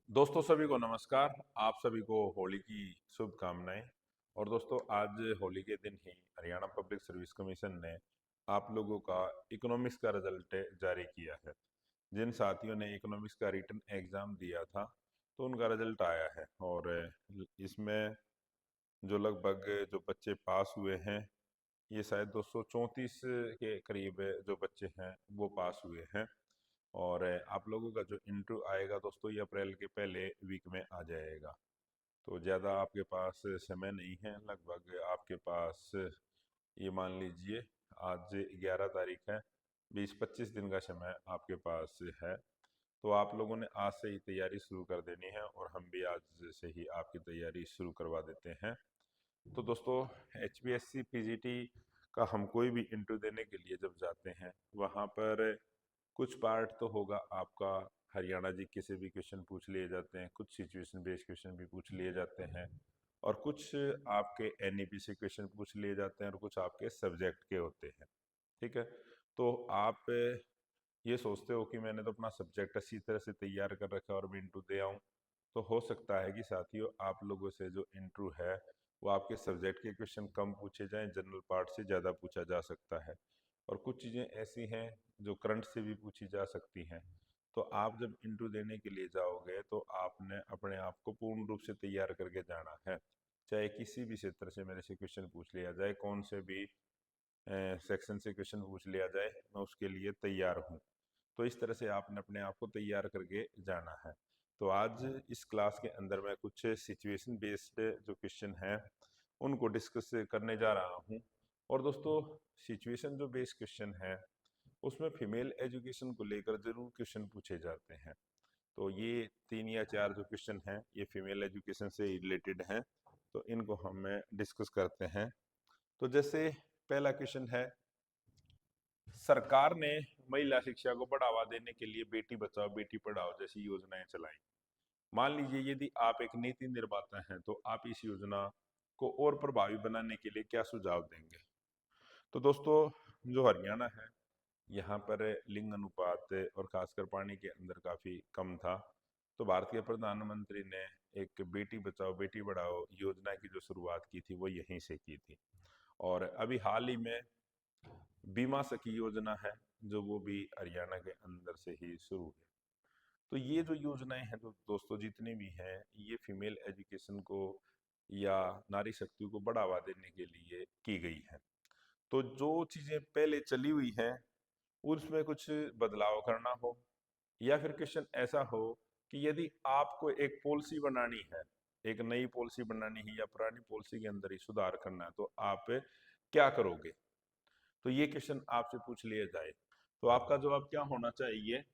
दोस्तों सभी को नमस्कार। आप सभी को होली की शुभकामनाएं। और दोस्तों आज होली के दिन ही हरियाणा पब्लिक सर्विस कमीशन ने आप लोगों का इकोनॉमिक्स का रिजल्ट जारी किया है। जिन साथियों ने इकोनॉमिक्स का रिटन एग्जाम दिया था तो उनका रिजल्ट आया है। और इसमें जो लगभग जो बच्चे पास हुए हैं, ये शायद 234 के करीब जो बच्चे हैं वो पास हुए हैं। और आप लोगों का जो इंटरव्यू आएगा दोस्तों, ये अप्रैल के पहले वीक में आ जाएगा। तो ज़्यादा आपके पास समय नहीं है। लगभग आपके पास ये मान लीजिए आज 11 तारीख है, 20-25 दिन का समय आपके पास है। तो आप लोगों ने आज से ही तैयारी शुरू कर देनी है और हम भी आज से ही आपकी तैयारी शुरू करवा देते हैं। तो दोस्तों HPSC PGT का हम कोई भी इंटरव्यू देने के लिए जब जाते हैं, वहाँ पर कुछ पार्ट तो होगा आपका हरियाणा जी से भी क्वेश्चन पूछ लिए जाते हैं, कुछ सिचुएशन बेस्ड क्वेश्चन भी पूछ लिए जाते हैं, और कुछ आपके NEP से क्वेश्चन पूछ लिए जाते हैं, और कुछ आपके सब्जेक्ट के होते हैं। ठीक है। तो आप ये सोचते हो कि मैंने तो अपना सब्जेक्ट अच्छी तरह से तैयार कर रखा है और मैं इंटरव्यू दे आऊँ। तो हो सकता है कि साथियों आप लोगों से जो इंटरव्यू है वो आपके सब्जेक्ट के क्वेश्चन कम पूछे जाएं, जनरल पार्ट से ज़्यादा पूछा जा सकता है। और कुछ चीज़ें ऐसी हैं जो करंट से भी पूछी जा सकती हैं। तो आप जब इंटरव्यू देने के लिए जाओगे तो आपने अपने आप को पूर्ण रूप से तैयार करके जाना है। चाहे किसी भी क्षेत्र से मेरे से क्वेश्चन पूछ लिया जाए, कौन से भी सेक्शन से क्वेश्चन पूछ लिया जाए, मैं उसके लिए तैयार हूँ। तो इस तरह से आपने अपने आप को तैयार करके जाना है। तो आज इस क्लास के अंदर मैं कुछ सिचुएशन बेस्ड जो क्वेश्चन हैं उनको डिस्कस करने जा रहा हूँ। और दोस्तों सिचुएशन जो बेस्ड क्वेश्चन है उसमें फीमेल एजुकेशन को लेकर जरूर क्वेश्चन पूछे जाते हैं। तो ये 3 या 4 जो क्वेश्चन हैं ये फीमेल एजुकेशन से रिलेटेड हैं। तो इनको हम डिस्कस करते हैं। तो जैसे पहला क्वेश्चन है, सरकार ने महिला शिक्षा को बढ़ावा देने के लिए बेटी बचाओ बेटी पढ़ाओ जैसी योजनाएं चलाई। मान लीजिए यदि आप एक नीति निर्माता हैं तो आप इस योजना को और प्रभावी बनाने के लिए क्या सुझाव देंगे। तो दोस्तों जो हरियाणा है, यहाँ पर लिंग अनुपात और खासकर पानी के अंदर काफी कम था। तो भारत के प्रधानमंत्री ने एक बेटी बचाओ बेटी पढ़ाओ योजना की जो शुरुआत की थी वो यहीं से की थी। और अभी हाल ही में बीमा सखी योजना है जो वो भी हरियाणा के अंदर से ही शुरू है। तो ये जो योजनाएं हैं तो दोस्तों जितनी भी हैं ये फीमेल एजुकेशन को या नारी शक्ति को बढ़ावा देने के लिए की गई है। तो जो चीजें पहले चली हुई हैं उसमें कुछ बदलाव करना हो, या फिर क्वेश्चन ऐसा हो कि यदि आपको एक पॉलिसी बनानी है, एक नई पॉलिसी बनानी है या पुरानी पॉलिसी के अंदर ही सुधार करना है, तो आप क्या करोगे। तो ये क्वेश्चन आपसे पूछ लिया जाए तो आपका जवाब क्या होना चाहिए।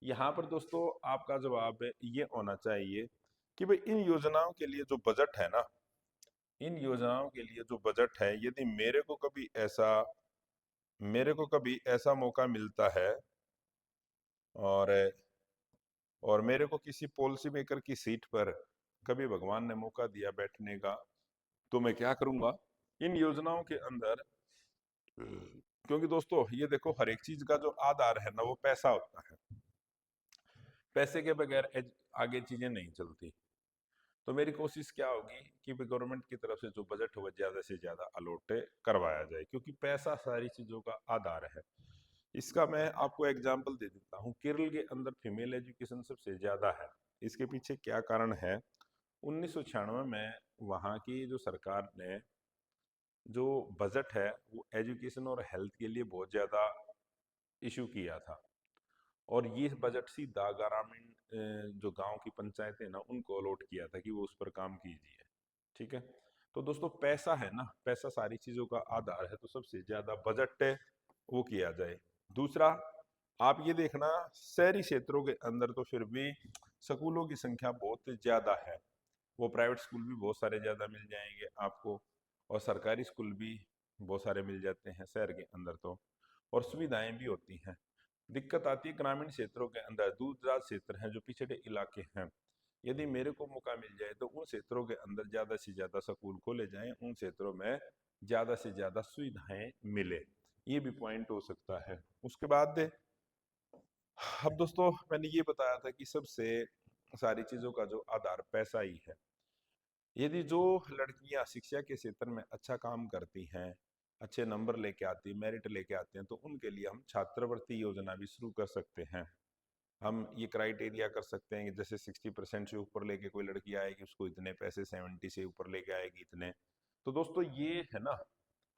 यहाँ पर दोस्तों आपका जवाब ये होना चाहिए कि भाई इन योजनाओं के लिए जो बजट है ना, इन योजनाओं के लिए जो बजट है, यदि मेरे को कभी ऐसा मौका मिलता है और मेरे को किसी पॉलिसी मेकर की सीट पर कभी भगवान ने मौका दिया बैठने का, तो मैं क्या करूंगा इन योजनाओं के अंदर। क्योंकि दोस्तों ये देखो हर एक चीज का जो आधार है ना वो पैसा होता है। पैसे के बगैर आगे चीजें नहीं चलती। तो मेरी कोशिश क्या होगी कि गवर्नमेंट की तरफ से जो बजट हो वह ज्यादा से ज्यादा अलॉट करवाया जाए, क्योंकि पैसा सारी चीजों का आधार है। इसका मैं आपको एग्जांपल दे देता हूँ। केरल के अंदर फीमेल एजुकेशन सबसे ज्यादा है। इसके पीछे क्या कारण है। 1996 में वहाँ की जो सरकार ने जो बजट है वो एजुकेशन और हेल्थ के लिए बहुत ज्यादा इशू किया था। और ये बजट सीधा ग्रामीण जो गांव की पंचायतें ना उनको अलॉट किया था कि वो उस पर काम कीजिए। ठीक है। तो दोस्तों पैसा है ना, पैसा सारी चीजों का आधार है, तो सबसे ज्यादा बजट वो किया जाए। दूसरा आप ये देखना, शहरी क्षेत्रों के अंदर तो फिर भी स्कूलों की संख्या बहुत ज्यादा है। वो प्राइवेट स्कूल भी बहुत सारे ज्यादा मिल जाएंगे आपको, और सरकारी स्कूल भी बहुत सारे मिल जाते हैं शहर के अंदर तो, और सुविधाएं भी होती हैं। दिक्कत आती है ग्रामीण क्षेत्रों के अंदर, दूर दराज क्षेत्र हैं जो पिछड़े इलाके हैं। यदि मेरे को मौका मिल जाए तो उन क्षेत्रों के अंदर ज्यादा से ज्यादा स्कूल खोले जाएं, उन क्षेत्रों में ज्यादा से ज्यादा सुविधाएं मिले। ये भी पॉइंट हो सकता है। उसके बाद अब दोस्तों मैंने ये बताया था कि सबसे सारी चीजों का जो आधार पैसा ही है। यदि जो लड़कियां शिक्षा के क्षेत्र में अच्छा काम करती हैं, अच्छे नंबर लेके आती हैं, मेरिट लेके आते हैं, तो उनके लिए हम छात्रवृत्ति योजना भी शुरू कर सकते हैं। हम ये क्राइटेरिया कर सकते हैं कि जैसे 60% से ऊपर लेके कोई लड़की आएगी उसको इतने पैसे, 70 से ऊपर लेके आएगी इतने। तो दोस्तों ये है ना,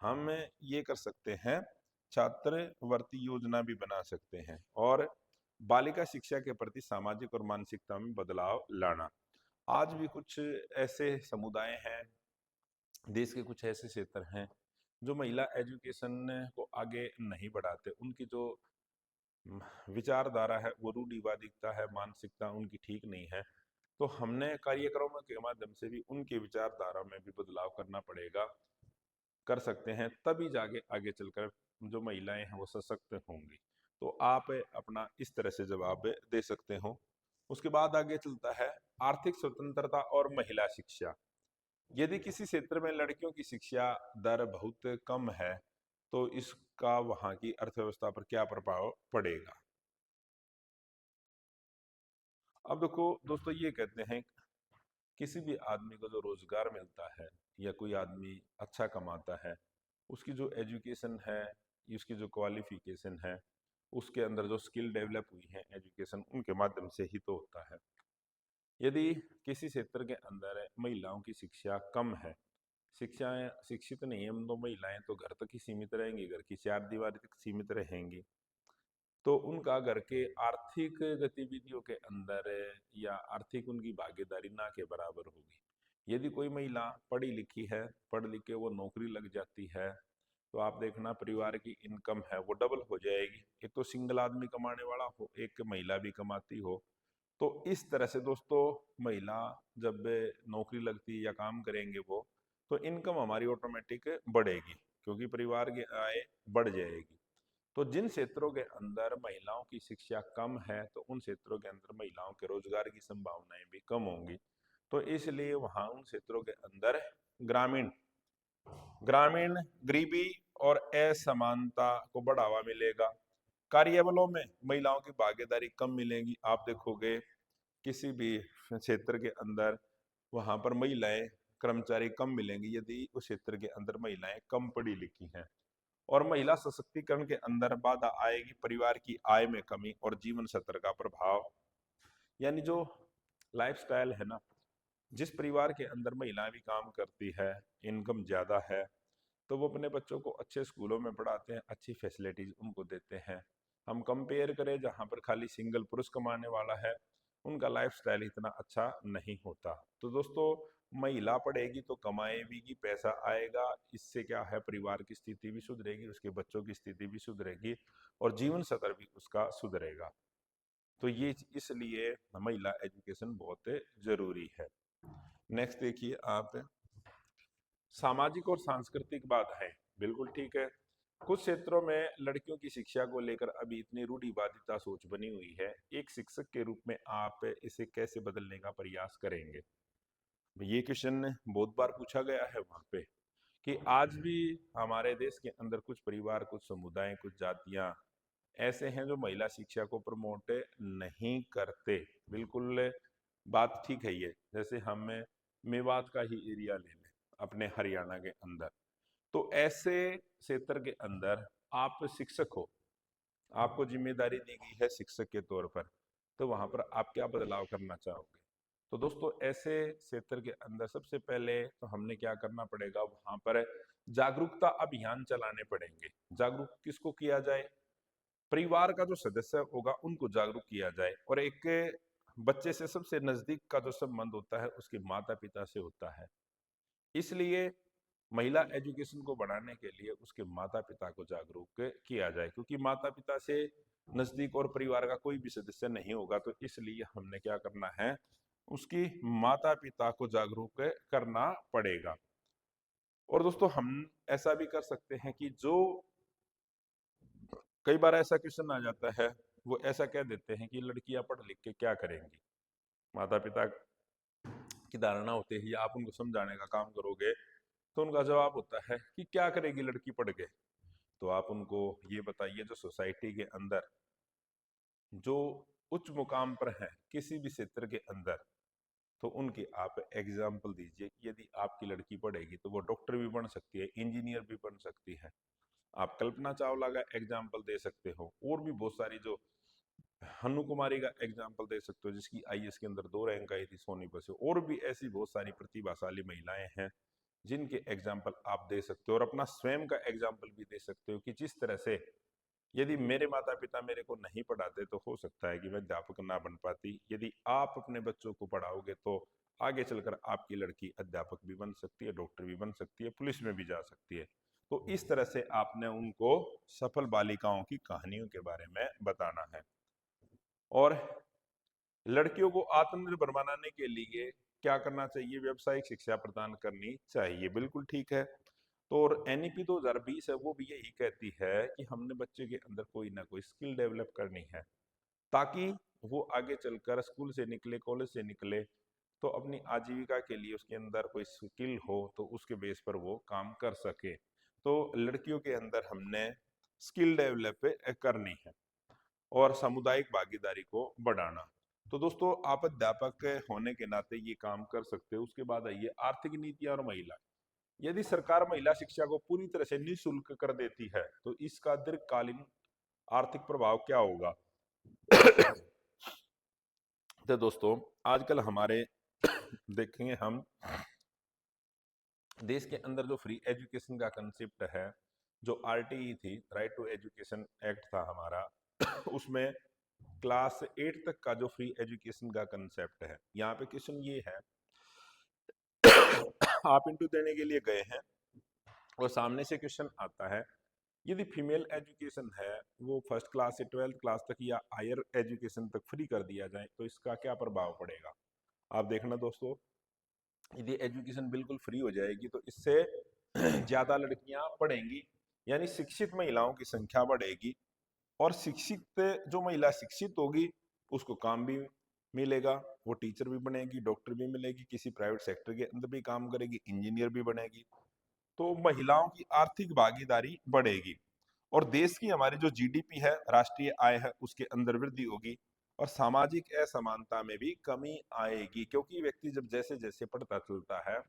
हम ये कर सकते हैं, छात्रवृत्ति योजना भी बना सकते हैं। और बालिका शिक्षा के प्रति सामाजिक और मानसिकता में बदलाव लाना। आज भी कुछ ऐसे समुदाय हैं, देश के कुछ ऐसे क्षेत्र हैं जो महिला एजुकेशन को आगे नहीं बढ़ाते। उनकी जो विचारधारा है वो रूढ़िवादिता है, मानसिकता उनकी ठीक नहीं है। तो हमने कार्यक्रमों के माध्यम से भी उनके विचारधारा में भी बदलाव करना पड़ेगा, कर सकते हैं, तभी जाके आगे चलकर जो महिलाएं हैं वो सशक्त होंगी। तो आप अपना इस तरह से जवाब दे सकते हो। उसके बाद आगे चलता है आर्थिक स्वतंत्रता और महिला शिक्षा। यदि किसी क्षेत्र में लड़कियों की शिक्षा दर बहुत कम है तो इसका वहां की अर्थव्यवस्था पर क्या प्रभाव पड़ेगा। अब देखो दोस्तों, ये कहते हैं किसी भी आदमी को जो रोजगार मिलता है या कोई आदमी अच्छा कमाता है, उसकी जो एजुकेशन है, उसकी जो क्वालिफिकेशन है, उसके अंदर जो स्किल डेवलप हुई है एजुकेशन उनके माध्यम से ही तो होता है। यदि किसी क्षेत्र के अंदर महिलाओं की शिक्षा कम है, शिक्षाएं शिक्षित नहीं है, तो महिलाएं तो घर तक ही सीमित रहेंगी, घर की चार दीवारी तक सीमित रहेंगी, तो उनका घर के आर्थिक गतिविधियों के अंदर या आर्थिक उनकी भागीदारी ना के बराबर होगी। यदि कोई महिला पढ़ी लिखी है, पढ़ लिख के वो नौकरी लग जाती है, तो आप देखना परिवार की इनकम है वो डबल हो जाएगी। एक तो सिंगल आदमी कमाने वाला हो, एक महिला भी कमाती हो। तो इस तरह से दोस्तों, महिला जब नौकरी लगती है या काम करेंगे वो, तो इनकम हमारी ऑटोमेटिक बढ़ेगी, क्योंकि परिवार की आय बढ़ जाएगी। तो जिन क्षेत्रों के अंदर महिलाओं की शिक्षा कम है, तो उन क्षेत्रों के अंदर महिलाओं के रोजगार की संभावनाएं भी कम होंगी। तो इसलिए वहां उन क्षेत्रों के अंदर ग्रामीण ग्रामीण गरीबी और असमानता को बढ़ावा मिलेगा। कार्यबलों में महिलाओं की भागीदारी कम मिलेगी। आप देखोगे किसी भी क्षेत्र के अंदर वहां पर महिलाएं कर्मचारी कम मिलेंगी यदि उस क्षेत्र के अंदर महिलाएं कम पढ़ी लिखी हैं। और महिला सशक्तिकरण के अंदर बाधा आएगी, परिवार की आय में कमी और जीवन स्तर का प्रभाव। यानी जो लाइफस्टाइल है ना, जिस परिवार के अंदर महिलाएं भी काम करती है, इनकम ज्यादा है, तो वो अपने बच्चों को अच्छे स्कूलों में पढ़ाते हैं, अच्छी फैसिलिटीज उनको देते हैं। हम कंपेयर करें जहाँ पर खाली सिंगल पुरुष कमाने वाला है, उनका लाइफस्टाइल इतना अच्छा नहीं होता। तो दोस्तों, महिला पढ़ेगी तो कमाएगी, पैसा आएगा, इससे क्या है, परिवार की स्थिति भी सुधरेगी, उसके बच्चों की स्थिति भी सुधरेगी और जीवन स्तर भी उसका सुधरेगा। तो ये इसलिए महिला एजुकेशन बहुत जरूरी है। नेक्स्ट देखिए आप, सामाजिक और सांस्कृतिक बाधाएं। बिल्कुल ठीक है, कुछ क्षेत्रों में लड़कियों की शिक्षा को लेकर अभी इतनी रूढ़िवादिता सोच बनी हुई है। एक शिक्षक के रूप में आप इसे कैसे बदलने का प्रयास करेंगे। ये क्वेश्चन बहुत बार पूछा गया है वहां पे, कि आज भी हमारे देश के अंदर कुछ परिवार, कुछ समुदाय, कुछ जातियां ऐसे हैं जो महिला शिक्षा को प्रमोट नहीं करते। बिल्कुल बात ठीक है ये। जैसे हम मेवात का ही एरिया ले लें अपने हरियाणा के अंदर, तो ऐसे क्षेत्र के अंदर आप शिक्षक हो, आपको जिम्मेदारी दी गई है शिक्षक के तौर पर, तो वहां पर आप क्या बदलाव करना चाहोगे। तो दोस्तों, ऐसे क्षेत्र के अंदर सबसे पहले तो हमने क्या करना पड़ेगा, वहां पर जागरूकता अभियान चलाने पड़ेंगे। जागरूक किसको किया जाए, परिवार का जो सदस्य होगा उनको जागरूक किया जाए। और एक बच्चे से सबसे नजदीक का जो संबंध होता है उसके माता पिता से होता है। इसलिए महिला एजुकेशन को बढ़ाने के लिए उसके माता पिता को जागरूक किया जाए, क्योंकि माता पिता से नजदीक और परिवार का कोई भी सदस्य नहीं होगा। तो इसलिए हमने क्या करना है, उसकी माता पिता को जागरूक करना पड़ेगा। और दोस्तों, हम ऐसा भी कर सकते हैं कि जो कई बार ऐसा क्वेश्चन आ जाता है, वो ऐसा कह देते हैं कि लड़कियां पढ़ लिख के क्या करेंगी। माता पिता की धारणा होती है, या आप उनको समझाने का काम करोगे तो उनका जवाब होता है कि क्या करेगी लड़की पढ़ के। तो आप उनको ये बताइए, जो सोसाइटी के अंदर जो उच्च मुकाम पर हैं किसी भी क्षेत्र के अंदर, तो उनकी आप एग्जाम्पल दीजिए कि यदि आपकी लड़की पढ़ेगी तो वो डॉक्टर भी बन सकती है, इंजीनियर भी बन सकती है। आप कल्पना चावला का एग्जाम्पल दे सकते हो, और भी बहुत सारी, जो हनु कुमारी का एग्जाम्पल दे सकते हो जिसकी आईएएस के अंदर 2 रैंक आई थी सोनीपत से, और भी ऐसी बहुत सारी प्रतिभाशाली महिलाएं हैं जिनके एग्जाम्पल आप दे सकते हो, और अपना स्वयं का एग्जाम्पल भी दे सकते हो कि जिस तरह से यदि मेरे माता पिता मेरे को नहीं पढ़ाते तो हो सकता है कि मैं अध्यापक ना बन पाती, यदि आप अपने बच्चों को पढ़ाओगे तो आगे चलकर आपकी लड़की अध्यापक भी बन सकती है, डॉक्टर भी बन सकती है, पुलिस में भी जा सकती है। तो इस तरह से आपने उनको सफल बालिकाओं की कहानियों के बारे में बताना है। और लड़कियों को आत्मनिर्भर बनाने के लिए क्या करना चाहिए? व्यावसायिक शिक्षा प्रदान करनी चाहिए, बिल्कुल ठीक है। तो और एनईपी 2020 है वो भी यही कहती है कि हमने बच्चे के अंदर कोई ना कोई स्किल डेवलप करनी है, ताकि वो आगे चलकर स्कूल से निकले, कॉलेज से निकले, तो अपनी आजीविका के लिए उसके अंदर कोई स्किल हो तो उसके बेस पर वो काम कर सके। तो लड़कियों के अंदर हमने स्किल डेवलप करनी है और सामुदायिक भागीदारी को बढ़ाना। तो दोस्तों, आप अध्यापक होने के नाते ये काम कर सकते हो। उसके बाद आइए आर्थिक नीतियां और महिला। यदि सरकार महिला शिक्षा को पूरी तरह से निःशुल्क कर देती है तो इसका दीर्घकालीन आर्थिक प्रभाव क्या होगा? तो दोस्तों, आजकल हमारे देखेंगे हम देश के अंदर जो फ्री एजुकेशन का कंसेप्ट है, जो आरटीई थी, राइट टू एजुकेशन एक्ट था हमारा, उसमें क्लास 8 तक का जो फ्री एजुकेशन का कंसेप्ट है, यहाँ पे क्वेश्चन ये है आप इंटरव्यू देने के लिए गए हैं और सामने से क्वेश्चन आता है, यदि फीमेल एजुकेशन है वो फर्स्ट क्लास से 12th क्लास तक या हायर एजुकेशन तक फ्री कर दिया जाए तो इसका क्या प्रभाव पड़ेगा? आप देखना दोस्तों, यदि एजुकेशन बिल्कुल फ्री हो जाएगी तो इससे ज्यादा लड़कियां पढ़ेंगी, यानी शिक्षित महिलाओं की संख्या बढ़ेगी, और शिक्षित जो महिला शिक्षित होगी उसको काम भी मिलेगा, वो टीचर भी बनेगी, डॉक्टर भी मिलेगी, किसी प्राइवेट सेक्टर के अंदर भी काम करेगी, इंजीनियर भी बनेगी। तो महिलाओं की आर्थिक भागीदारी बढ़ेगी और देश की हमारी जो जीडीपी है, राष्ट्रीय आय है, उसके अंदर वृद्धि होगी और सामाजिक असमानता में भी कमी आएगी, क्योंकि व्यक्ति जब जैसे जैसे पढ़ता चलता है,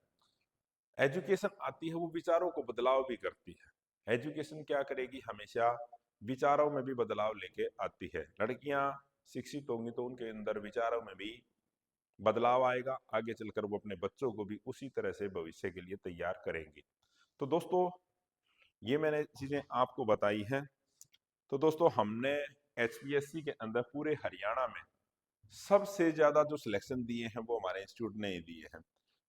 एजुकेशन आती है, वो विचारों को बदलाव भी करती है। एजुकेशन क्या करेगी? हमेशा विचारों में भी बदलाव लेके आती है। लड़कियां शिक्षित होंगी तो उनके अंदर विचारों में भी बदलाव आएगा, आगे चलकर वो अपने बच्चों को भी उसी तरह से भविष्य के लिए तैयार करेंगी। तो दोस्तों, ये मैंने चीजें आपको बताई हैं। तो दोस्तों, हमने एचपीएससी के अंदर पूरे हरियाणा में सबसे ज्यादा जो सिलेक्शन दिए हैं वो हमारे इंस्टीट्यूट ने ही दिए हैं।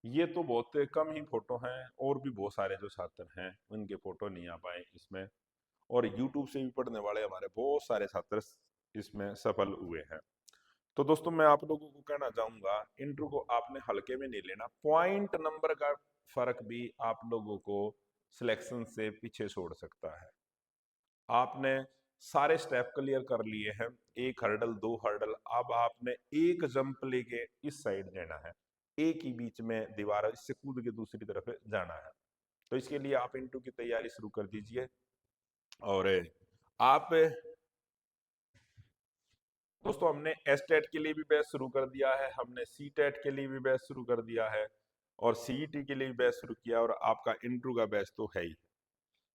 ये तो बहुत कम ही फोटो हैं, और भी बहुत सारे जो छात्र हैं उनके फोटो नहीं आ पाए इसमें, और यूट्यूब से भी पढ़ने वाले हमारे बहुत सारे छात्र इसमें सफल हुए हैं। तो दोस्तों, मैं आप लोगों को कहना चाहूंगा, इंटरव्यू को आपने हल्के में नहीं लेना। पॉइंट नंबर का फर्क भी आप लोगों को सिलेक्शन से पीछे छोड़ सकता है। आपने सारे स्टेप क्लियर कर लिए हैं, एक हर्डल, दो हर्डल, अब आपने एक जंप लेके इस साइड जाना है, एक ही बीच में दीवार है, इससे कूद के दूसरी तरफ जाना है। तो इसके लिए आप इंटरव्यू की तैयारी शुरू कर दीजिए। और आप दोस्तों, हमने एस टेट के लिए भी बैच शुरू कर दिया है, हमने सी टेट के लिए भी बैच शुरू कर दिया है, और सीईटी के लिए भी बैच शुरू किया, और आपका इंटरव्यू का बैच तो है ही।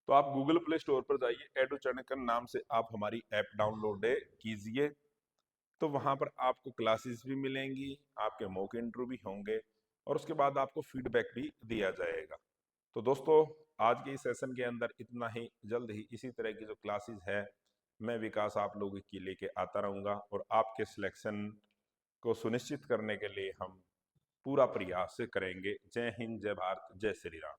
तो आप गूगल प्ले स्टोर पर जाइए, एडू चाणक्य नाम से आप हमारी ऐप डाउनलोड कीजिए। तो वहां पर आपको क्लासेस भी मिलेंगी, आपके मॉक इंटरव्यू भी होंगे, और उसके बाद आपको फीडबैक भी दिया जाएगा। तो दोस्तों, आज के इस सेशन के अंदर इतना ही। जल्द ही इसी तरह की जो क्लासेस है मैं विकास आप लोगों की लेके आता रहूंगा, और आपके सिलेक्शन को सुनिश्चित करने के लिए हम पूरा प्रयास करेंगे। जय हिंद, जय भारत, जय श्री राम।